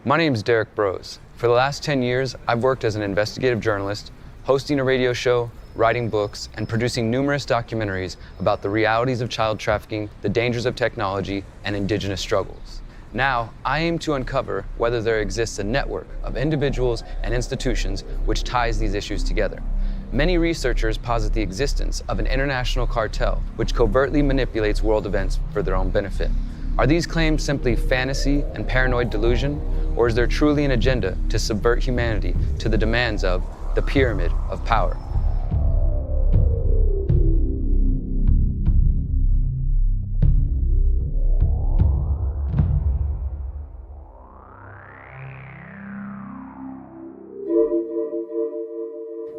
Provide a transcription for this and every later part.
My name is Derrick Broze. For the last 10 years, I've worked as an investigative journalist, hosting a radio show, writing books, and producing numerous documentaries about the realities of child trafficking, the dangers of technology, and indigenous struggles. Now, I aim to uncover whether there exists a network of individuals and institutions which ties these issues together. Many researchers posit the existence of an international cartel which covertly manipulates world events for their own benefit. Are these claims simply fantasy and paranoid delusion, or is there truly an agenda to subvert humanity to the demands of the pyramid of power?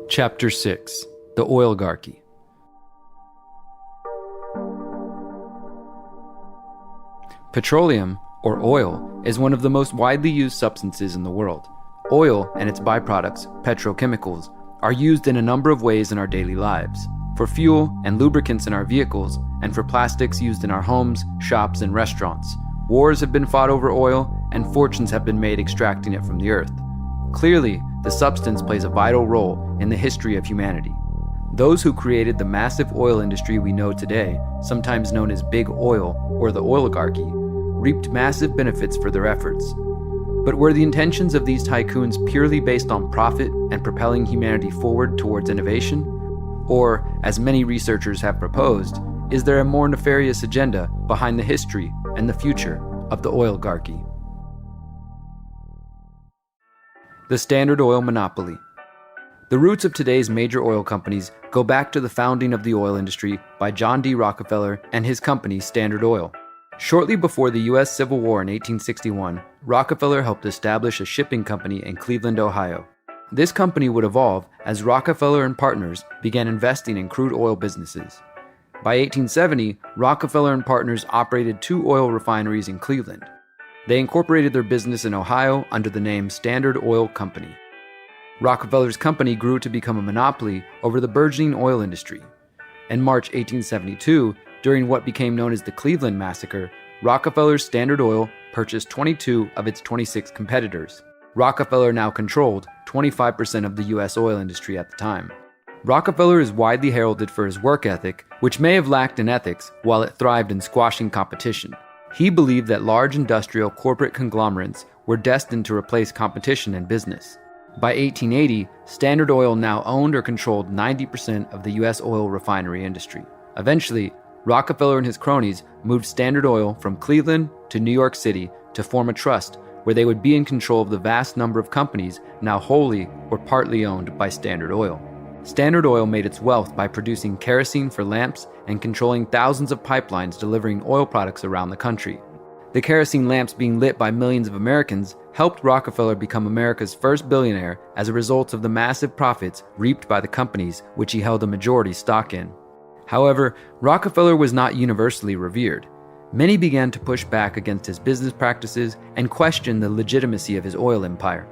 Chapter 6: The Oligarchy. Petroleum, or oil, is one of the most widely used substances in the world. Oil and its byproducts, petrochemicals, are used in a number of ways in our daily lives: for fuel and lubricants in our vehicles, and for plastics used in our homes, shops, and restaurants. Wars have been fought over oil, and fortunes have been made extracting it from the earth. Clearly, the substance plays a vital role in the history of humanity. Those who created the massive oil industry we know today, sometimes known as Big Oil or the oligarchy, reaped massive benefits for their efforts. But were the intentions of these tycoons purely based on profit and propelling humanity forward towards innovation? Or, as many researchers have proposed, is there a more nefarious agenda behind the history and the future of the oligarchy? The Standard Oil Monopoly. The roots of today's major oil companies go back to the founding of the oil industry by John D. Rockefeller and his company Standard Oil. Shortly before the U.S. Civil War in 1861, Rockefeller helped establish a shipping company in Cleveland, Ohio. This company would evolve as Rockefeller and partners began investing in crude oil businesses. By 1870, Rockefeller and partners operated 2 oil refineries in Cleveland. They incorporated their business in Ohio under the name Standard Oil Company. Rockefeller's company grew to become a monopoly over the burgeoning oil industry. In March 1872, during what became known as the Cleveland Massacre, Rockefeller's Standard Oil purchased 22 of its 26 competitors. Rockefeller now controlled 25% of the U.S. oil industry at the time. Rockefeller is widely heralded for his work ethic, which may have lacked in ethics while it thrived in squashing competition. He believed that large industrial corporate conglomerates were destined to replace competition in business. By 1880, Standard Oil now owned or controlled 90% of the U.S. oil refinery industry. Eventually, Rockefeller and his cronies moved Standard Oil from Cleveland to New York City to form a trust where they would be in control of the vast number of companies now wholly or partly owned by Standard Oil. Standard Oil made its wealth by producing kerosene for lamps and controlling thousands of pipelines delivering oil products around the country. The kerosene lamps being lit by millions of Americans helped Rockefeller become America's first billionaire as a result of the massive profits reaped by the companies which he held a majority stock in. However, Rockefeller was not universally revered. Many began to push back against his business practices and question the legitimacy of his oil empire.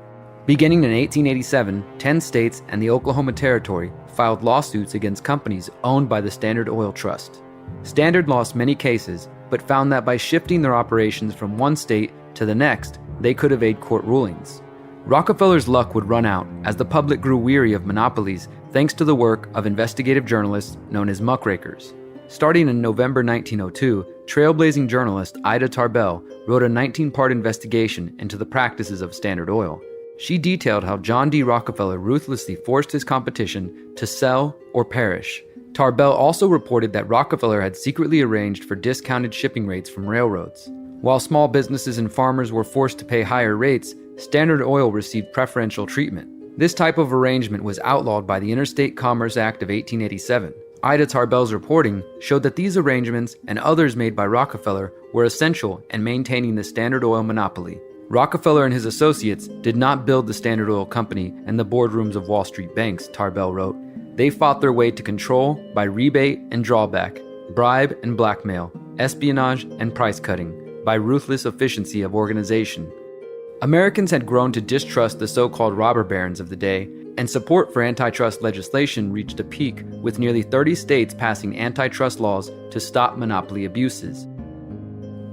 Beginning in 1887, 10 states and the Oklahoma Territory filed lawsuits against companies owned by the Standard Oil Trust. Standard lost many cases, but found that by shifting their operations from one state to the next, they could evade court rulings. Rockefeller's luck would run out as the public grew weary of monopolies thanks to the work of investigative journalists known as muckrakers. Starting in November 1902, trailblazing journalist Ida Tarbell wrote a 19-part investigation into the practices of Standard Oil. She detailed how John D. Rockefeller ruthlessly forced his competition to sell or perish. Tarbell also reported that Rockefeller had secretly arranged for discounted shipping rates from railroads. While small businesses and farmers were forced to pay higher rates, Standard Oil received preferential treatment. This type of arrangement was outlawed by the Interstate Commerce Act of 1887. Ida Tarbell's reporting showed that these arrangements and others made by Rockefeller were essential in maintaining the Standard Oil monopoly. Rockefeller and his associates did not build the Standard Oil Company and the boardrooms of Wall Street banks, Tarbell wrote. They fought their way to control by rebate and drawback, bribe and blackmail, espionage and price cutting, by ruthless efficiency of organization. Americans had grown to distrust the so-called robber barons of the day, and support for antitrust legislation reached a peak with nearly 30 states passing antitrust laws to stop monopoly abuses.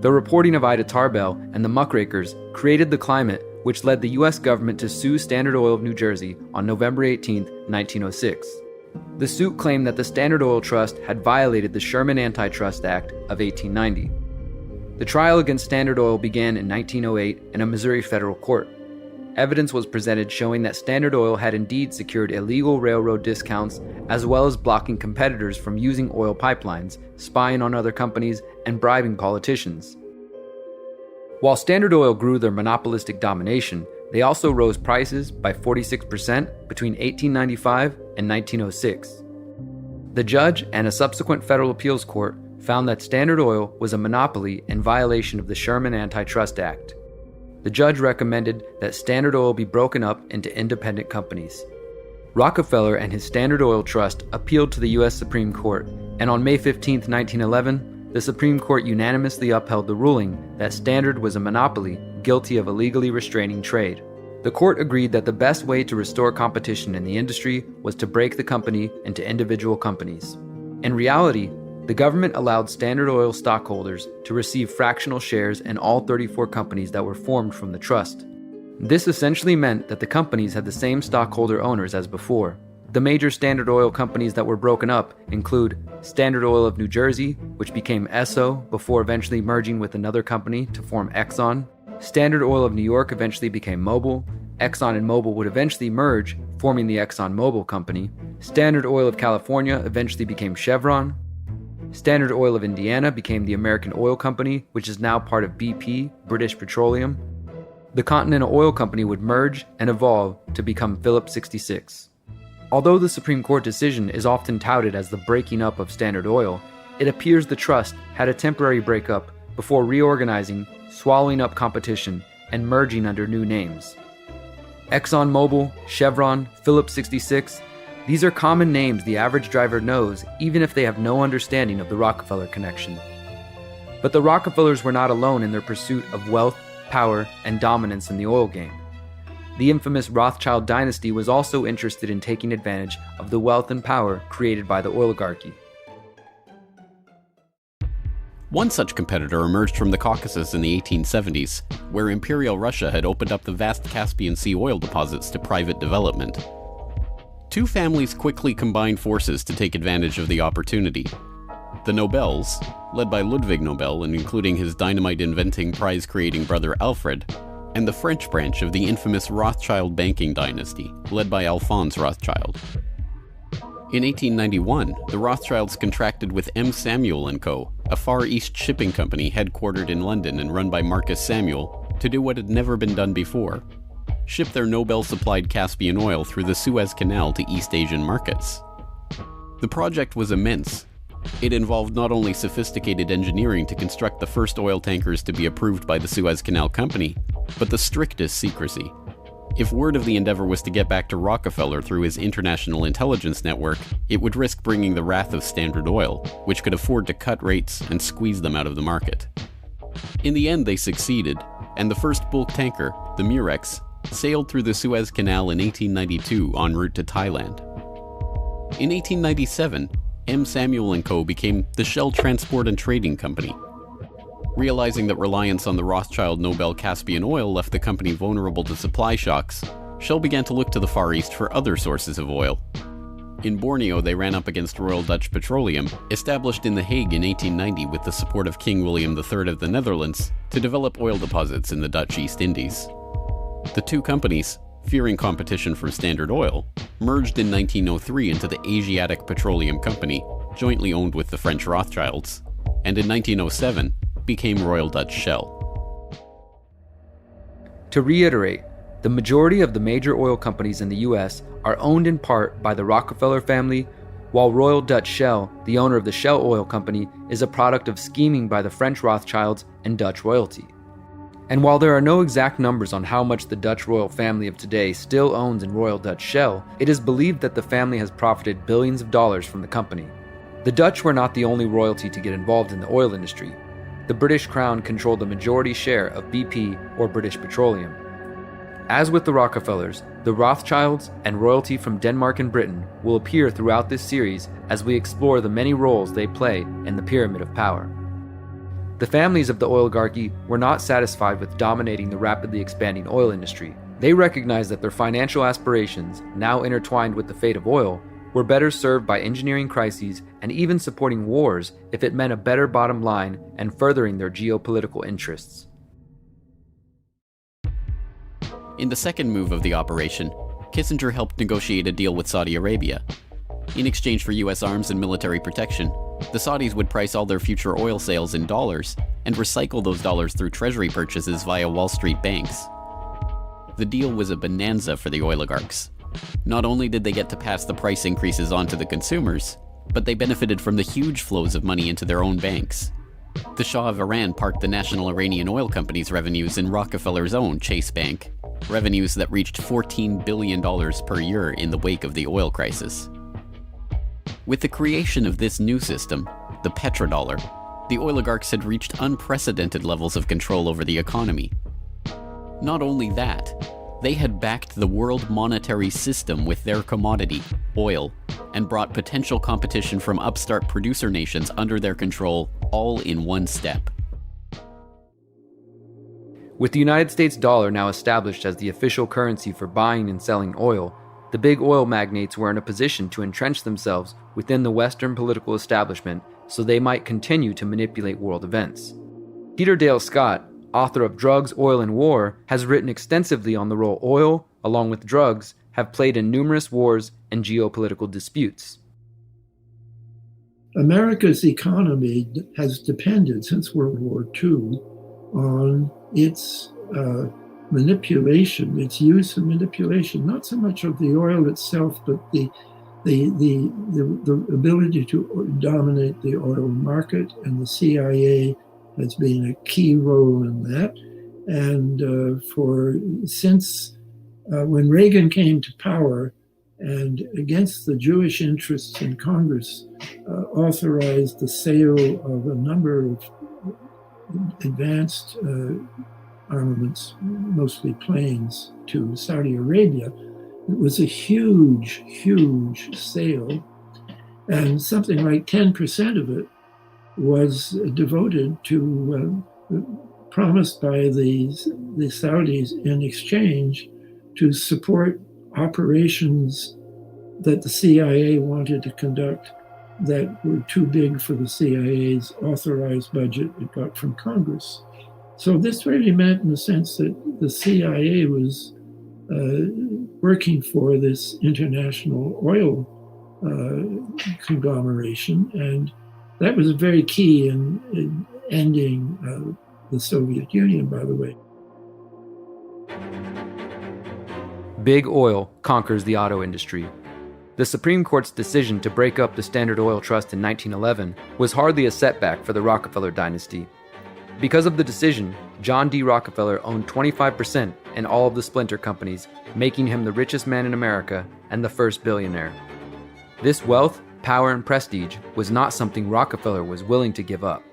The reporting of Ida Tarbell and the muckrakers created the climate which led the U.S. government to sue Standard Oil of New Jersey on November 18, 1906. The suit claimed that the Standard Oil Trust had violated the Sherman Antitrust Act of 1890. The trial against Standard Oil began in 1908 in a Missouri federal court. Evidence was presented showing that Standard Oil had indeed secured illegal railroad discounts, as well as blocking competitors from using oil pipelines, spying on other companies, and bribing politicians. While Standard Oil grew their monopolistic domination, they also rose prices by 46% between 1895 and 1906. The judge and a subsequent federal appeals court found that Standard Oil was a monopoly in violation of the Sherman Antitrust Act. The judge recommended that Standard Oil be broken up into independent companies. Rockefeller and his Standard Oil Trust appealed to the U.S. Supreme Court, and on May 15, 1911, the Supreme Court unanimously upheld the ruling that Standard was a monopoly guilty of illegally restraining trade. The court agreed that the best way to restore competition in the industry was to break the company into individual companies. In reality, the government allowed Standard Oil stockholders to receive fractional shares in all 34 companies that were formed from the trust. This essentially meant that the companies had the same stockholder owners as before. The major Standard Oil companies that were broken up include Standard Oil of New Jersey, which became Esso before eventually merging with another company to form Exxon. Standard Oil of New York eventually became Mobil. Exxon and Mobil would eventually merge, forming the Exxon Mobil Company. Standard Oil of California eventually became Chevron. Standard Oil of Indiana became the American Oil Company, which is now part of BP, British Petroleum. The Continental Oil Company would merge and evolve to become Phillips 66. Although the Supreme Court decision is often touted as the breaking up of Standard Oil, it appears the trust had a temporary breakup before reorganizing, swallowing up competition, and merging under new names. ExxonMobil, Chevron, Phillips 66, these are common names the average driver knows even if they have no understanding of the Rockefeller connection. But the Rockefellers were not alone in their pursuit of wealth, power, and dominance in the oil game. The infamous Rothschild dynasty was also interested in taking advantage of the wealth and power created by the oligarchy. One such competitor emerged from the Caucasus in the 1870s, where Imperial Russia had opened up the vast Caspian Sea oil deposits to private development. Two families quickly combined forces to take advantage of the opportunity. The Nobels, led by Ludwig Nobel and including his dynamite-inventing, prize-creating brother Alfred, and the French branch of the infamous Rothschild banking dynasty, led by Alphonse Rothschild. In 1891, the Rothschilds contracted with M. Samuel & Co., a Far East shipping company headquartered in London and run by Marcus Samuel, to do what had never been done before: ship their Nobel-supplied Caspian oil through the Suez Canal to East Asian markets. The project was immense. It involved not only sophisticated engineering to construct the first oil tankers to be approved by the Suez Canal Company, but the strictest secrecy. If word of the endeavor was to get back to Rockefeller through his international intelligence network, it would risk bringing the wrath of Standard Oil, which could afford to cut rates and squeeze them out of the market. In the end, they succeeded, and the first bulk tanker, the Murex, sailed through the Suez Canal in 1892 en route to Thailand. In 1897, M. Samuel & Co. became the Shell Transport and Trading Company. Realizing that reliance on the Rothschild Nobel Caspian oil left the company vulnerable to supply shocks, Shell began to look to the Far East for other sources of oil. In Borneo, they ran up against Royal Dutch Petroleum, established in The Hague in 1890 with the support of King William III of the Netherlands, to develop oil deposits in the Dutch East Indies. The two companies, fearing competition from Standard Oil, merged in 1903 into the Asiatic Petroleum Company, jointly owned with the French Rothschilds, and in 1907 became Royal Dutch Shell. To reiterate, the majority of the major oil companies in the U.S. are owned in part by the Rockefeller family, while Royal Dutch Shell, the owner of the Shell Oil Company, is a product of scheming by the French Rothschilds and Dutch royalty. And while there are no exact numbers on how much the Dutch royal family of today still owns in Royal Dutch Shell, it is believed that the family has profited billions of dollars from the company. The Dutch were not the only royalty to get involved in the oil industry. The British Crown controlled the majority share of BP, or British Petroleum. As with the Rockefellers, the Rothschilds and royalty from Denmark and Britain will appear throughout this series as we explore the many roles they play in the pyramid of power. The families of the oligarchy were not satisfied with dominating the rapidly expanding oil industry. They recognized that their financial aspirations, now intertwined with the fate of oil, were better served by engineering crises and even supporting wars if it meant a better bottom line and furthering their geopolitical interests. In the second move of the operation, Kissinger helped negotiate a deal with Saudi Arabia. In exchange for US arms and military protection, the Saudis would price all their future oil sales in dollars and recycle those dollars through treasury purchases via Wall Street banks. The deal was a bonanza for the oligarchs. Not only did they get to pass the price increases on to the consumers, but they benefited from the huge flows of money into their own banks. The Shah of Iran parked the National Iranian Oil Company's revenues in Rockefeller's own Chase Bank, revenues that reached $14 billion per year in the wake of the oil crisis. With the creation of this new system, the petrodollar, the oligarchs had reached unprecedented levels of control over the economy. Not only that, they had backed the world monetary system with their commodity, oil, and brought potential competition from upstart producer nations under their control, all in one step. With the United States dollar now established as the official currency for buying and selling oil, the big oil magnates were in a position to entrench themselves within the Western political establishment so they might continue to manipulate world events. Peter Dale Scott, author of Drugs, Oil, and War, has written extensively on the role oil, along with drugs, have played in numerous wars and geopolitical disputes. America's economy has depended since World War II on its manipulation, its use of manipulation, not so much of the oil itself, but the ability to dominate the oil market, and the CIA has been a key role in that. And since when Reagan came to power, and against the Jewish interests in Congress, authorized the sale of a number of advanced armaments, mostly planes, to Saudi Arabia. It was a huge, huge sale, and something like 10% of it was devoted to, promised by the Saudis in exchange to support operations that the CIA wanted to conduct that were too big for the CIA's authorized budget it got from Congress. So this really meant, in the sense, that the CIA was working for this international oil conglomeration, and that was very key in ending the Soviet Union, by the way. Big oil conquers the auto industry. The Supreme Court's decision to break up the Standard Oil Trust in 1911 was hardly a setback for the Rockefeller dynasty. Because of the decision, John D. Rockefeller owned 25% in all of the splinter companies, making him the richest man in America and the first billionaire. This wealth, power, and prestige was not something Rockefeller was willing to give up.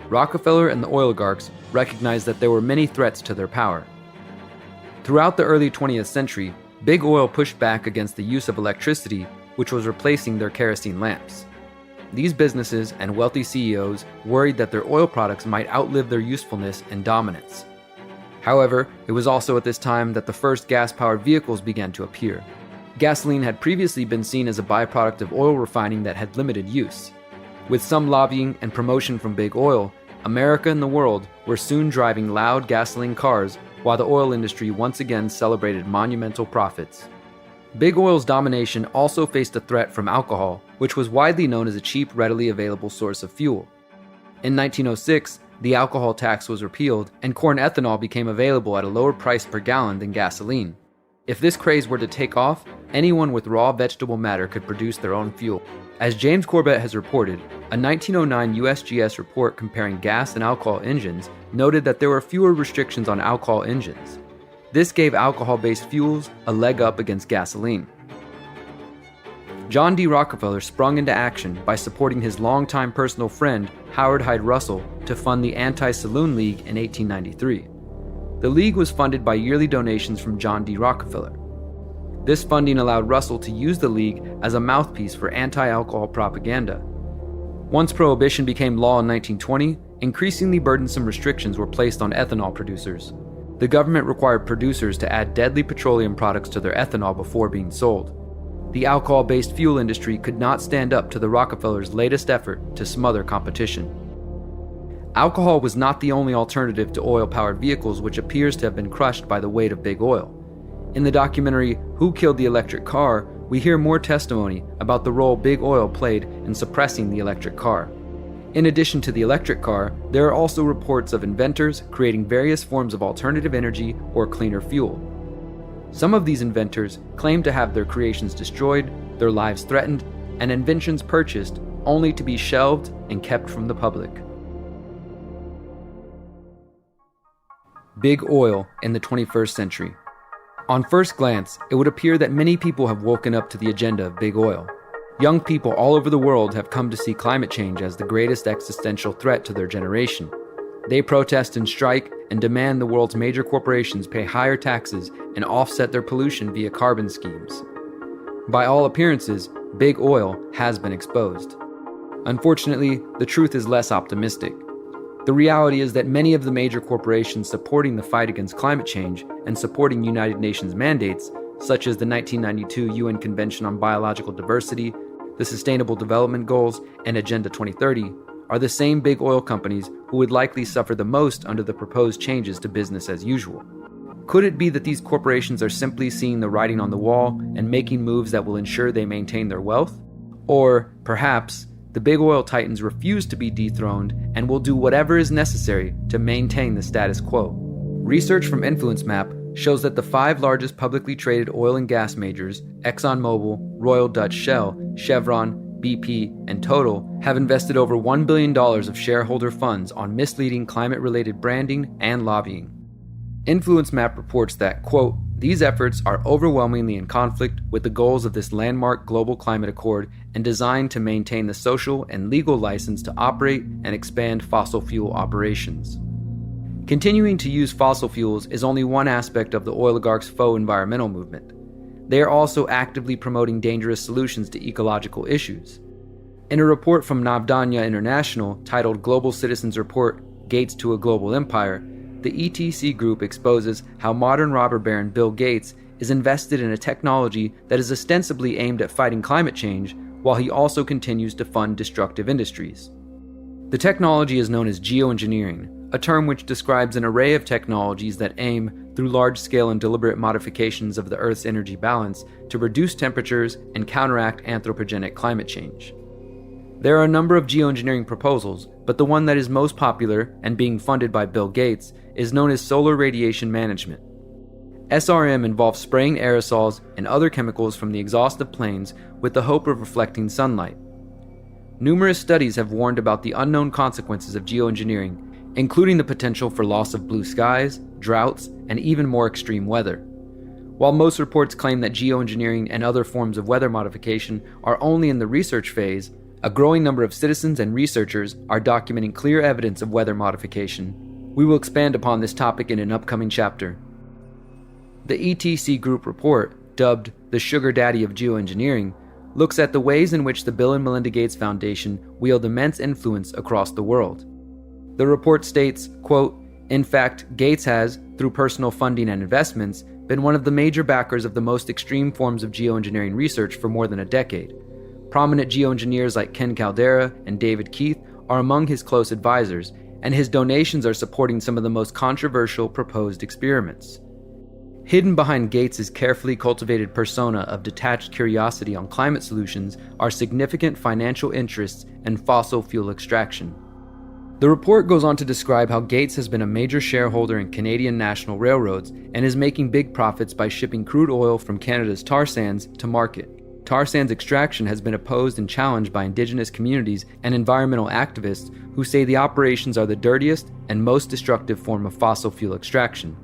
Rockefeller and the oligarchs recognized that there were many threats to their power. Throughout the early 20th century, Big Oil pushed back against the use of electricity, which was replacing their kerosene lamps. These businesses and wealthy CEOs worried that their oil products might outlive their usefulness and dominance. However, it was also at this time that the first gas-powered vehicles began to appear. Gasoline had previously been seen as a byproduct of oil refining that had limited use. With some lobbying and promotion from Big Oil, America and the world were soon driving loud gasoline cars, while the oil industry once again celebrated monumental profits. Big Oil's domination also faced a threat from alcohol, which was widely known as a cheap, readily available source of fuel. In 1906, the alcohol tax was repealed, and corn ethanol became available at a lower price per gallon than gasoline. If this craze were to take off, anyone with raw vegetable matter could produce their own fuel. As James Corbett has reported, a 1909 USGS report comparing gas and alcohol engines noted that there were fewer restrictions on alcohol engines. This gave alcohol-based fuels a leg up against gasoline. John D. Rockefeller sprung into action by supporting his longtime personal friend, Howard Hyde Russell, to fund the Anti-Saloon League in 1893. The league was funded by yearly donations from John D. Rockefeller. This funding allowed Russell to use the league as a mouthpiece for anti-alcohol propaganda. Once Prohibition became law in 1920, increasingly burdensome restrictions were placed on ethanol producers. The government required producers to add deadly petroleum products to their ethanol before being sold. The alcohol-based fuel industry could not stand up to the Rockefellers' latest effort to smother competition. Alcohol was not the only alternative to oil-powered vehicles which appears to have been crushed by the weight of big oil. In the documentary Who Killed the Electric Car, we hear more testimony about the role big oil played in suppressing the electric car. In addition to the electric car, there are also reports of inventors creating various forms of alternative energy or cleaner fuel. Some of these inventors claim to have their creations destroyed, their lives threatened, and inventions purchased only to be shelved and kept from the public. Big oil in the 21st century. On first glance, it would appear that many people have woken up to the agenda of big oil. Young people all over the world have come to see climate change as the greatest existential threat to their generation. They protest and strike and demand the world's major corporations pay higher taxes and offset their pollution via carbon schemes. By all appearances, big oil has been exposed. Unfortunately, the truth is less optimistic. The reality is that many of the major corporations supporting the fight against climate change and supporting United Nations mandates, such as the 1992 UN Convention on Biological Diversity, the Sustainable Development Goals, and Agenda 2030, are the same big oil companies who would likely suffer the most under the proposed changes to business as usual. Could it be that these corporations are simply seeing the writing on the wall and making moves that will ensure they maintain their wealth? Or, perhaps, the big oil titans refuse to be dethroned and will do whatever is necessary to maintain the status quo. Research from InfluenceMap shows that the 5 largest publicly traded oil and gas majors, ExxonMobil, Royal Dutch Shell, Chevron, BP, and Total, have invested over $1 billion of shareholder funds on misleading climate-related branding and lobbying. InfluenceMap reports that, quote, these efforts are overwhelmingly in conflict with the goals of this landmark global climate accord and designed to maintain the social and legal license to operate and expand fossil fuel operations. Continuing to use fossil fuels is only one aspect of the oligarchs' faux environmental movement. They are also actively promoting dangerous solutions to ecological issues. In a report from Navdanya International titled Global Citizens Report: Gates to a Global Empire, the ETC group exposes how modern robber baron Bill Gates is invested in a technology that is ostensibly aimed at fighting climate change, while he also continues to fund destructive industries. The technology is known as geoengineering, a term which describes an array of technologies that aim, through large-scale and deliberate modifications of the Earth's energy balance, to reduce temperatures and counteract anthropogenic climate change. There are a number of geoengineering proposals, but the one that is most popular and being funded by Bill Gates is known as solar radiation management. SRM involves spraying aerosols and other chemicals from the exhaust of planes with the hope of reflecting sunlight. Numerous studies have warned about the unknown consequences of geoengineering, including the potential for loss of blue skies, droughts, and even more extreme weather. While most reports claim that geoengineering and other forms of weather modification are only in the research phase, a growing number of citizens and researchers are documenting clear evidence of weather modification. We will expand upon this topic in an upcoming chapter. The ETC Group report, dubbed the Sugar Daddy of Geoengineering, looks at the ways in which the Bill and Melinda Gates Foundation wield immense influence across the world. The report states, quote, in fact, Gates has, through personal funding and investments, been one of the major backers of the most extreme forms of geoengineering research for more than a decade. Prominent geoengineers like Ken Caldeira and David Keith are among his close advisors, and his donations are supporting some of the most controversial proposed experiments. Hidden behind Gates' carefully cultivated persona of detached curiosity on climate solutions are significant financial interests in fossil fuel extraction. The report goes on to describe how Gates has been a major shareholder in Canadian national railroads and is making big profits by shipping crude oil from Canada's tar sands to market. Tar sands extraction has been opposed and challenged by Indigenous communities and environmental activists who say the operations are the dirtiest and most destructive form of fossil fuel extraction.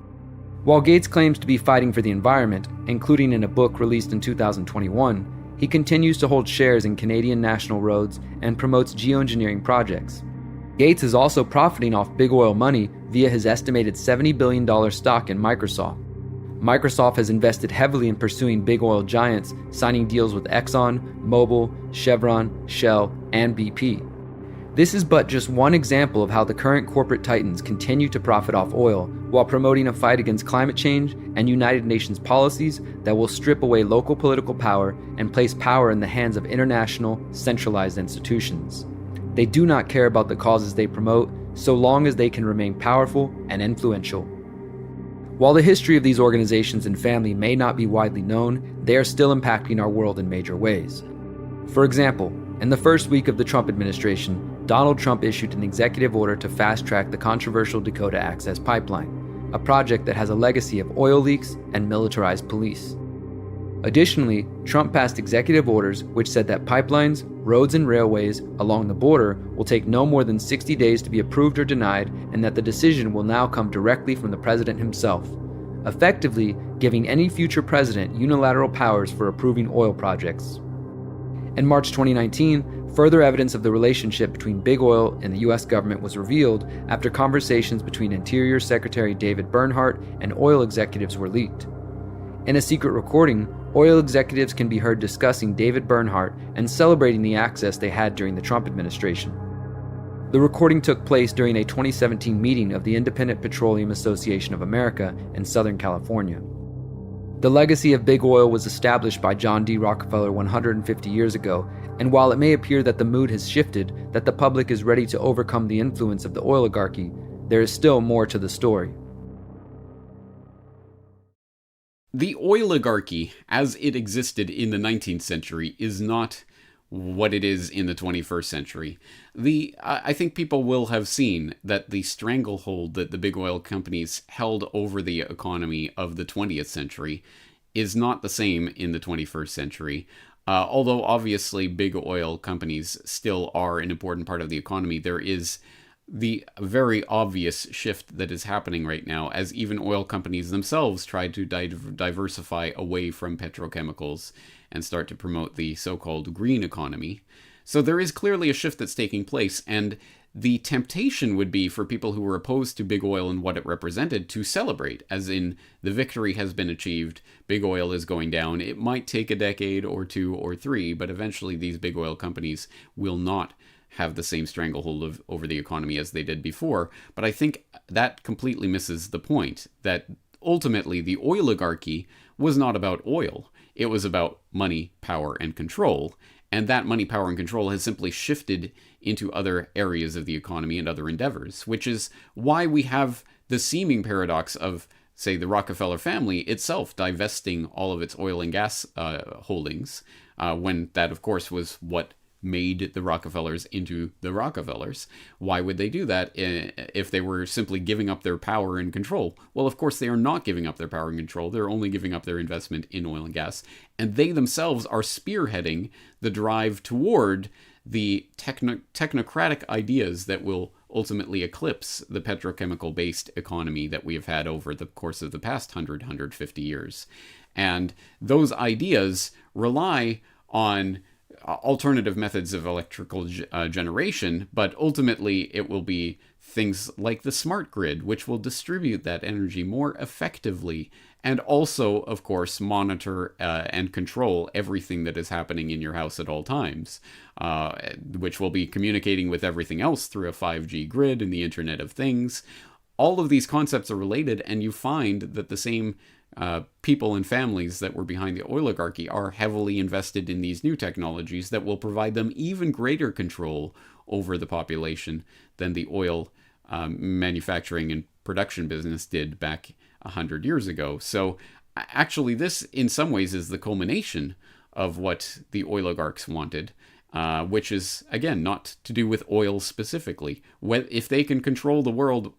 While Gates claims to be fighting for the environment, including in a book released in 2021, he continues to hold shares in Canadian national roads and promotes geoengineering projects. Gates is also profiting off big oil money via his estimated $70 billion stock in Microsoft. Microsoft has invested heavily in pursuing big oil giants, signing deals with Exxon, Mobil, Chevron, Shell, and BP. This is but just one example of how the current corporate titans continue to profit off oil while promoting a fight against climate change and United Nations policies that will strip away local political power and place power in the hands of international, centralized institutions. They do not care about the causes they promote so long as they can remain powerful and influential. While the history of these organizations and family may not be widely known, they are still impacting our world in major ways. For example, in the first week of the Trump administration, Donald Trump issued an executive order to fast-track the controversial Dakota Access Pipeline, a project that has a legacy of oil leaks and militarized police. Additionally, Trump passed executive orders which said that pipelines, roads, and railways along the border will take no more than 60 days to be approved or denied, and that the decision will now come directly from the president himself, effectively giving any future president unilateral powers for approving oil projects. In March 2019, further evidence of the relationship between big oil and the US government was revealed after conversations between Interior Secretary David Bernhardt and oil executives were leaked. In a secret recording, oil executives can be heard discussing David Bernhardt and celebrating the access they had during the Trump administration. The recording took place during a 2017 meeting of the Independent Petroleum Association of America in Southern California. The legacy of big oil was established by John D. Rockefeller 150 years ago, and while it may appear that the mood has shifted, that the public is ready to overcome the influence of the oligarchy, there is still more to the story. The oligarchy, as it existed in the 19th century, is not what it is in the 21st century. I think people will have seen that the stranglehold that the big oil companies held over the economy of the 20th century is not the same in the 21st century. Although obviously big oil companies still are an important part of the economy, there is the very obvious shift that is happening right now as even oil companies themselves try to diversify away from petrochemicals and start to promote the so-called green economy. So there is clearly a shift that's taking place, and the temptation would be for people who were opposed to big oil and what it represented to celebrate, as in the victory has been achieved, big oil is going down. It might take a decade or two or three, but eventually these big oil companies will not have the same stranglehold over the economy as they did before. But I think that completely misses the point, that ultimately the oligarchy was not about oil. It was about money, power, and control. And that money, power, and control has simply shifted into other areas of the economy and other endeavors, which is why we have the seeming paradox of, say, the Rockefeller family itself divesting all of its oil and gas holdings, when that, of course, was what made the Rockefellers into the Rockefellers. Why would they do that if they were simply giving up their power and control? Well, of course, they are not giving up their power and control. They're only giving up their investment in oil and gas. And they themselves are spearheading the drive toward the technocratic ideas that will ultimately eclipse the petrochemical-based economy that we have had over the course of the past 150 years. And those ideas rely on alternative methods of electrical generation, but ultimately it will be things like the smart grid, which will distribute that energy more effectively and also, of course, monitor and control everything that is happening in your house at all times, which will be communicating with everything else through a 5G grid and the Internet of Things. All of these concepts are related, and you find that the same people and families that were behind the oligarchy are heavily invested in these new technologies that will provide them even greater control over the population than the oil manufacturing and production business did back 100 years ago. So actually this in some ways is the culmination of what the oligarchs wanted, which is, again, not to do with oil specifically. If they can control the world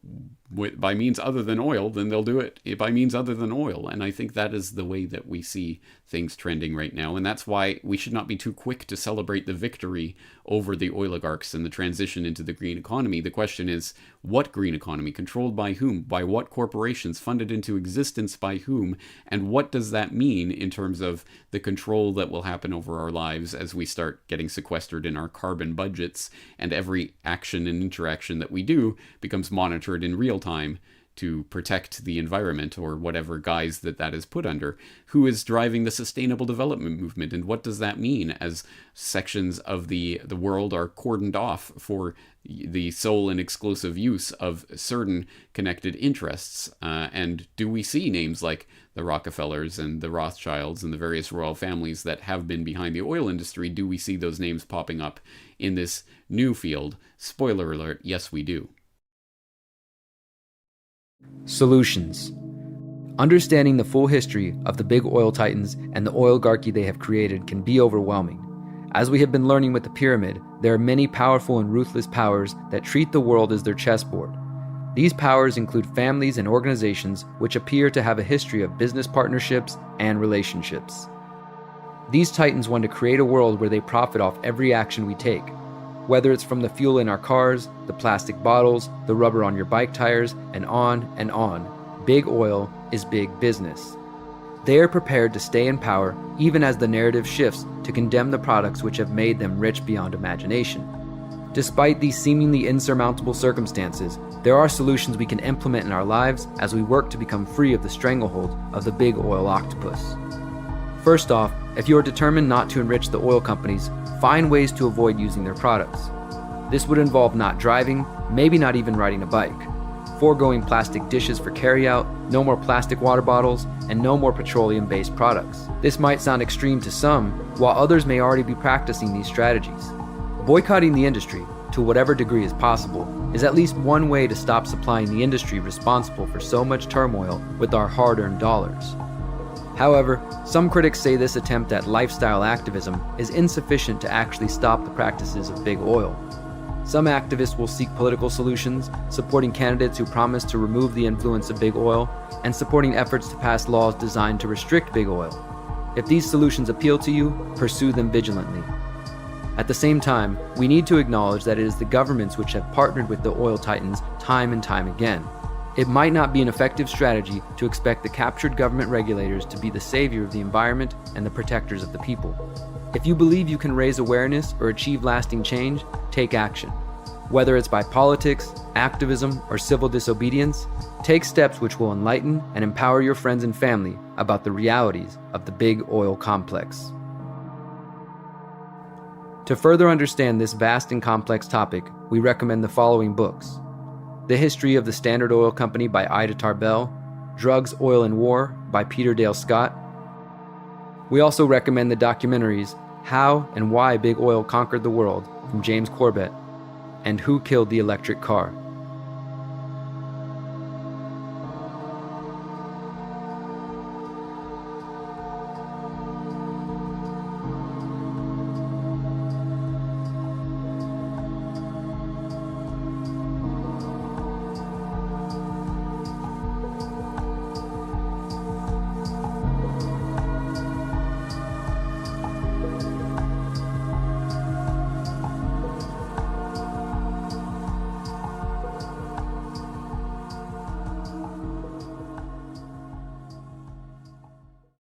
by means other than oil, then they'll do it by means other than oil. And I think that is the way that we see things trending right now. And that's why we should not be too quick to celebrate the victory over the oligarchs and the transition into the green economy. The question is, what green economy? Controlled by whom? By what corporations? Funded into existence by whom? And what does that mean in terms of the control that will happen over our lives as we start getting sequestered in our carbon budgets, and every action and interaction that we do becomes monitored in real time to protect the environment, or whatever guise that is put under, who is driving the sustainable development movement, and what does that mean as sections of the world are cordoned off for the sole and exclusive use of certain connected interests? And do we see names like the Rockefellers and the Rothschilds and the various royal families that have been behind the oil industry? Do we see those names popping up in this new field? Spoiler alert, yes we do. Solutions. Understanding the full history of the big oil titans and the oligarchy they have created can be overwhelming. As we have been learning with the pyramid, there are many powerful and ruthless powers that treat the world as their chessboard. These powers include families and organizations which appear to have a history of business partnerships and relationships. These titans want to create a world where they profit off every action we take. Whether it's from the fuel in our cars, the plastic bottles, the rubber on your bike tires, and on, big oil is big business. They are prepared to stay in power even as the narrative shifts to condemn the products which have made them rich beyond imagination. Despite these seemingly insurmountable circumstances, there are solutions we can implement in our lives as we work to become free of the stranglehold of the big oil octopus. First off, if you are determined not to enrich the oil companies, find ways to avoid using their products. This would involve not driving, maybe not even riding a bike, foregoing plastic dishes for carryout, no more plastic water bottles, and no more petroleum-based products. This might sound extreme to some, while others may already be practicing these strategies. Boycotting the industry, to whatever degree is possible, is at least one way to stop supplying the industry responsible for so much turmoil with our hard-earned dollars. However, some critics say this attempt at lifestyle activism is insufficient to actually stop the practices of big oil. Some activists will seek political solutions, supporting candidates who promise to remove the influence of big oil, and supporting efforts to pass laws designed to restrict big oil. If these solutions appeal to you, pursue them vigilantly. At the same time, we need to acknowledge that it is the governments which have partnered with the oil titans time and time again. It might not be an effective strategy to expect the captured government regulators to be the savior of the environment and the protectors of the people. If you believe you can raise awareness or achieve lasting change, take action. Whether it's by politics, activism, or civil disobedience, take steps which will enlighten and empower your friends and family about the realities of the big oil complex. To further understand this vast and complex topic, we recommend the following books: The History of the Standard Oil Company by Ida Tarbell, Drugs, Oil, and War by Peter Dale Scott. We also recommend the documentaries How and Why Big Oil Conquered the World from James Corbett, and Who Killed the Electric Car